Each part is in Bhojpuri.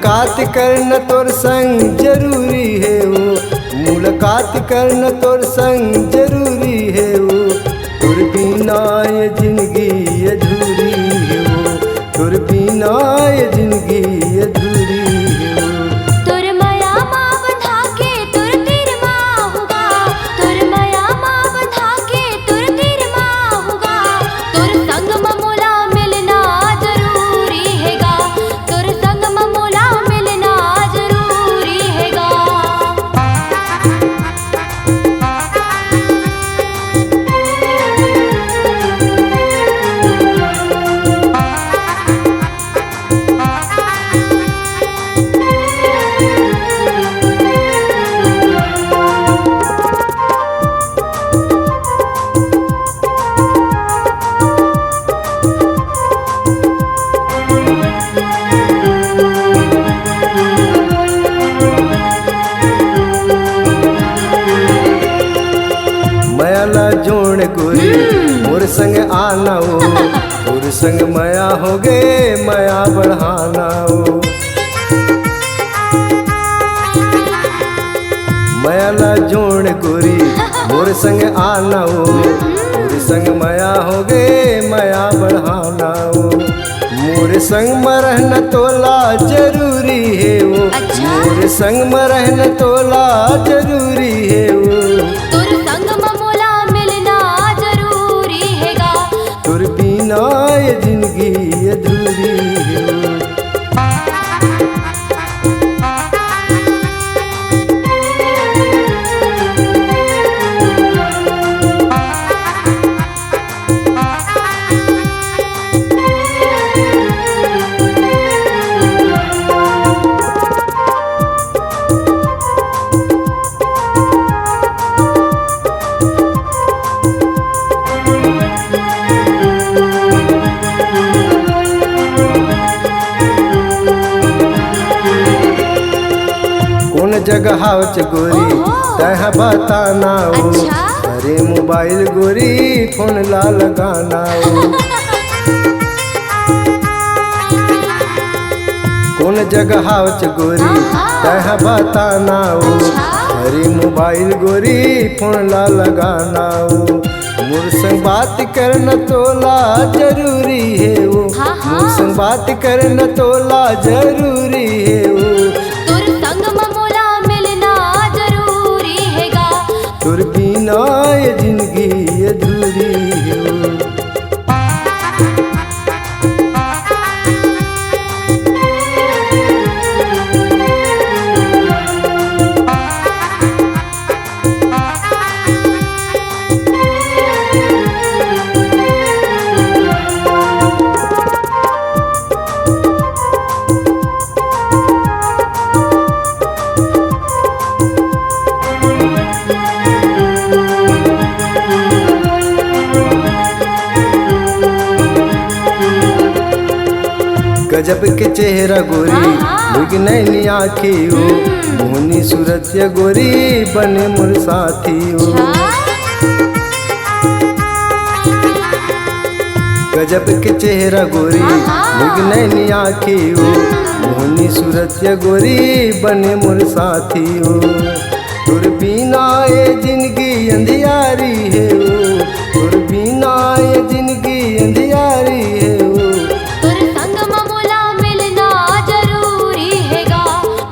मुलाकात करना तोर संग जरूरी है वो, मुलाकात करना तोर संग जरूरी है वो। तोर बिना ये जिंदगी अधूरी है वो, तोर बिना ये जिंदगी अधूरी है वो। तोर माया माँ बंधा के तोर तीर माँ होगा, तोर माया माँ बंधा के तोर तीर माँ होगा। तोर संग ममोला मिलना जरूरी हैगा, तोर संग ममोला मिलना जरूरी हैगा। मयाला जोड़ गोरी मोर संग आना हो, मोर संग माया हो गे माया बढ़ाना हो। मयाला जोड़ गोरी मोर संग आना हो, मोर संग माया हो गे माया बढ़ाना हो। मोर संग में रहना तोला जरूरी है वो, अच्छा? मोर संग में रहना तोला जरूरी है वो। तोर संग ममोला मिलना जरूरी हैगा, तोर बिना ये जिंदगी अधूरी है वो। कौन जगह हावच गोरी ओहो। तह बताना हो, अच्छा? अरे मोबाइल गोरी फोन ला लगाना हो। कौन जगह हावच गोरी आहा। तह बताना हो, अच्छा? अरे मोबाइल गोरी फोन ला लगाना हो। मोर संग बात करना तोला जरूरी है वो, हाँ, हाँ। मोर संग बात करना तोला जरूरी है वो। तोर संग ममोला मिलना जरूरी हैगा, तोर बिना ये जिंदगी अधूरी है वो। गजब के चेहरा गोरी हाँ। लुक नैनी आखी हो, मोहनी सूरत ये गोरी बने मोर साथी हो। गजब के चेहरा गोरी हाँ। लुक नैनी आखी हो, मोहनी सूरत ये गोरी बने मोर साथी हो। तोर बिना ये जिंदगी अंधियारी है वो, तोर बिना ये जिंदगी अंधियारी है वो। तोर संग ममोला मिलना जरूरी हैगा,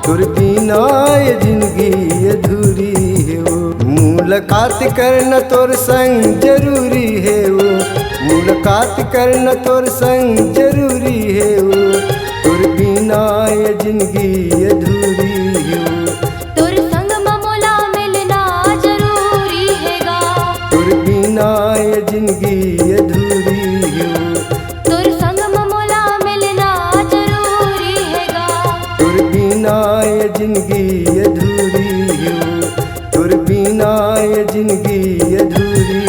तोर बिना ये जिंदगी अधूरी है वो। मुलाकात करना तोर संग जरूरी है वो, मुलाकात करना तोर संग जरूरी है वो। तोर बिना ये जिंदगी अधूरी है वो, तोर संग ममोला मिलना जरूरी हैगा, तोर बिना ये जिंदगी अधूरी है वो। तोर संग ममोला मिलना जरूरी हैगा, तोर बिना ये जिंदगी अधूरी है वो, तोर बिना ये जिंदगी अधूरी